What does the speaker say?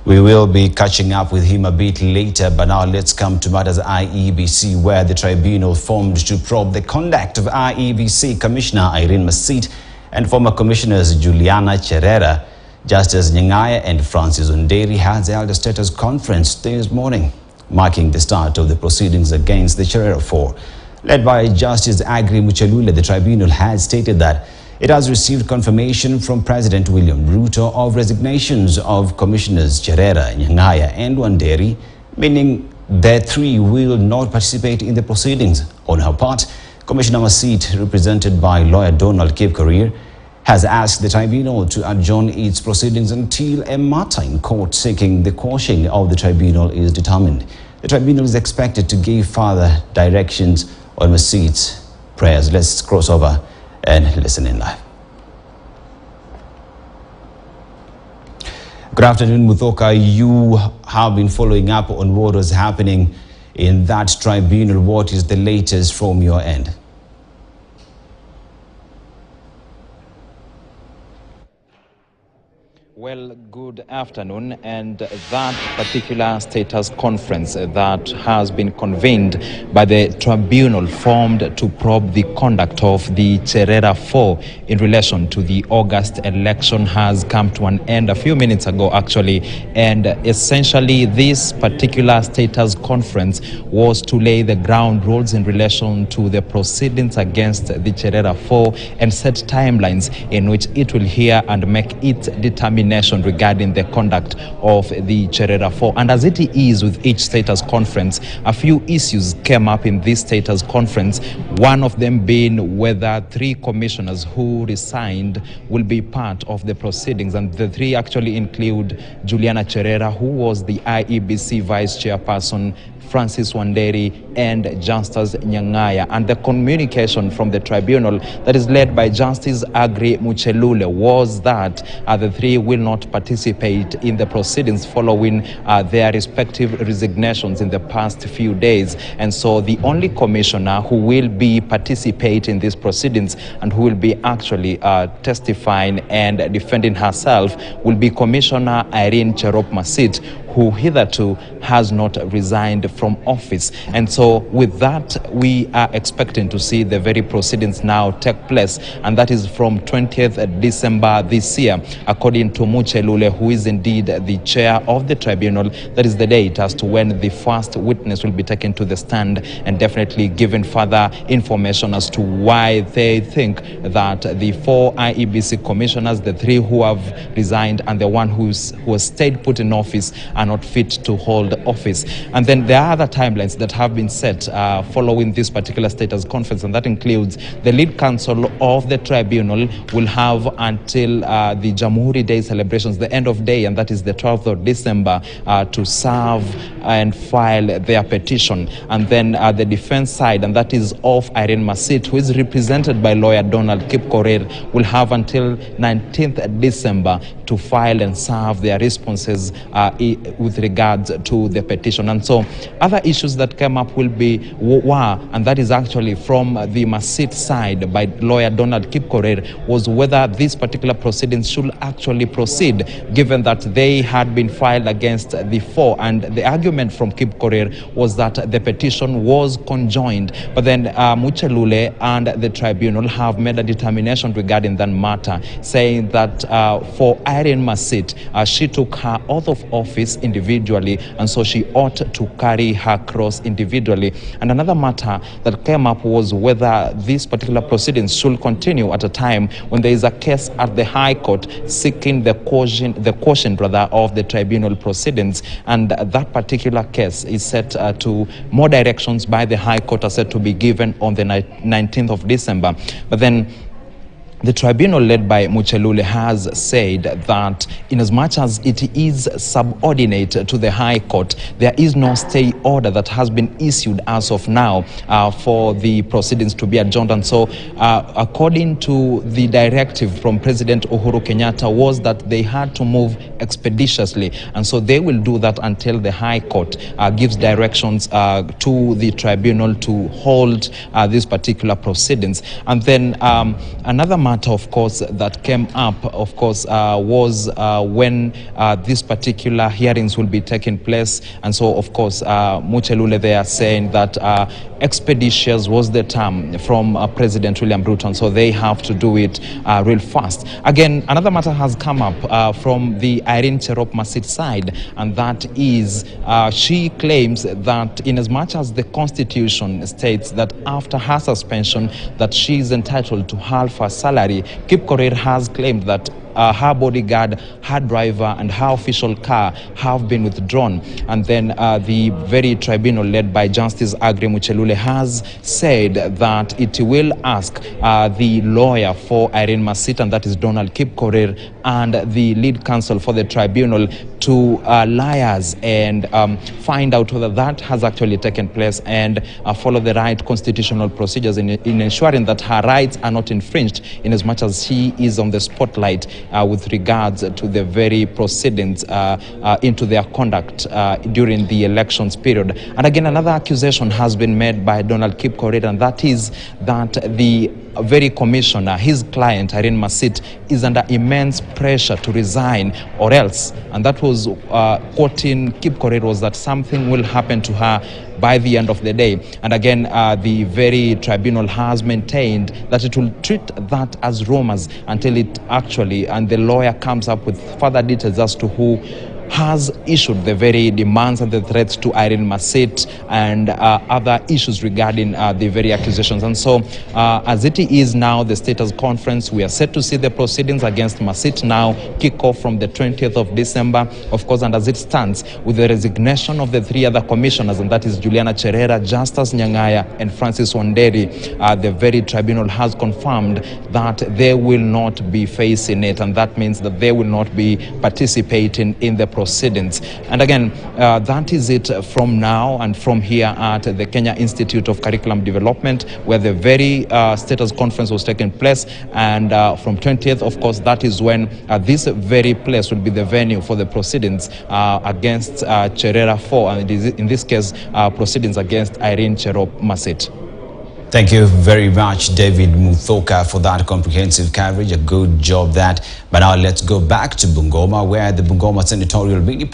We will be catching up with him a bit later, but now let's come to matters IEBC, where the tribunal formed to probe the conduct of IEBC Commissioner Irene Masit and former Commissioners Juliana Cherera. Justice Nyangaya and Francis Onderi has held a status conference this morning, marking the start of the proceedings against the Cherera 4. Led by Justice Agri Muchelule, the tribunal has stated that it has received confirmation from President William Ruto of resignations of Commissioners Cherera, Nyangaya and Onderi, meaning the three will not participate in the proceedings. On her part, Commissioner Masit, represented by lawyer Donald Kipkorir, has asked the tribunal to adjourn its proceedings until a matter in court seeking the quashing of the tribunal is determined. The tribunal is expected to give further directions on Masit's prayers. Let's cross over and listen in live. Good afternoon, Muthoka. You have been following up on what was happening in that tribunal. What is the latest from your end? Well, good afternoon. And that particular status conference that has been convened by the tribunal formed to probe the conduct of the Cherera 4 in relation to the August election has come to an end a few minutes ago, actually. And essentially, this particular status conference was to lay the ground rules in relation to the proceedings against the Cherera 4 and set timelines in which it will hear and make its determination regarding the conduct of the Cherera 4. And as it is with each status conference, a few issues came up in this status conference, one of them being whether three commissioners who resigned will be part of the proceedings. And the three actually include Juliana Cherera, who was the IEBC Vice Chairperson, Francis Onderi, and Justice Nyangaya. And the communication from the tribunal that is led by Justice Agri Muchelule was that the three will not participate in the proceedings following their respective resignations in the past few days. And so the only commissioner who will be participating in these proceedings and who will be actually testifying and defending herself will be Commissioner Irene Cherop Masit, who hitherto has not resigned from office. And so with that, we are expecting to see the very proceedings now take place, and that is from 20th December this year, according to Muchelule, who is indeed the chair of the tribunal. That is the date as to when the first witness will be taken to the stand and definitely given further information as to why they think that the four IEBC commissioners, the three who have resigned and the one who has stayed put in office, are not fit to hold office. And then there are other timelines that have been set following this particular status conference, and that includes the lead counsel of the tribunal will have until the Jamhuri Day celebrations, the end of day, and that is the 12th of December, to serve and file their petition. And then the defense side, and that is of Irene Masit, who is represented by lawyer Donald Kipkorir, will have until 19th December to file and serve their responses with regards to the petition. And so other issues that came up will be and that is actually from the Masit side by lawyer Donald Kipkorir, was whether these particular proceedings should actually proceed, given that they had been filed against the four. And the argument from Kipkorir was that the petition was conjoined. But then Muchelule and the tribunal have made a determination regarding that matter, saying that for Irene Masit, she took her oath of office individually, and so she ought to carry her cross individually. And another matter that came up was whether these particular proceedings should continue at a time when there is a case at the High Court seeking the quashing of the tribunal proceedings. And that particular case is set to more directions by the High Court are set to be given on the 19th of December. But then the tribunal led by Muchelule has said that inasmuch as it is subordinate to the High Court, there is no stay order that has been issued as of now for the proceedings to be adjourned. And so according to the directive from President Uhuru Kenyatta was that they had to move expeditiously. And so they will do that until the High Court gives directions to the tribunal to hold these particular proceedings. And then another matter matter, of course, that came up, of course, was when these particular hearings will be taking place. And so, of course, Muchelule, they are saying that expeditious was the term from President William Ruto, and so they have to do it real fast. Again, another matter has come up from the Irene Cherop Masit side, and that is she claims that in as much as the Constitution states that after her suspension that she is entitled to half her salary, Kip Korir has claimed that her bodyguard, her driver, and her official car have been withdrawn. And then the very tribunal led by Justice Agri Muchelule has said that it will ask the lawyer for Irene Masit, and that is Donald Kip Korir, and the lead counsel for the tribunal to liaise and find out whether that has actually taken place and follow the right constitutional procedures in ensuring that her rights are not infringed in as much as she is on the spotlight with regards to the very proceedings into their conduct during the elections period. And again, another accusation has been made by Donald Kip Korir, and that is that the very commissioner, his client, Irene Masit, is under immense pressure to resign or else. And that was quoting Kip Korir, was that something will happen to her by the end of the day. And again, the very tribunal has maintained that it will treat that as rumors until it actually, and the lawyer comes up with further details as to who has issued the very demands and the threats to Irene Masit and other issues regarding the very accusations. And so, as it is now, the status conference, we are set to see the proceedings against Masit now kick off from the 20th of December, of course, and as it stands, with the resignation of the three other commissioners, and that is Juliana Cherera, Justus Nyang'aya, and Francis Wanderi, the very tribunal has confirmed that they will not be facing it, and that means that they will not be participating in the proceedings. And again, that is it from now and from here at the Kenya Institute of Curriculum Development, where the very status conference was taking place. And from 20th, of course, that is when this very place will be the venue for the proceedings against Cherera 4, and it is, in this case, proceedings against Irene Cherop Masit. Thank you very much, David Muthoka, for that comprehensive coverage. A good job that. But now let's go back to Bungoma, where the Bungoma Senatorial Mini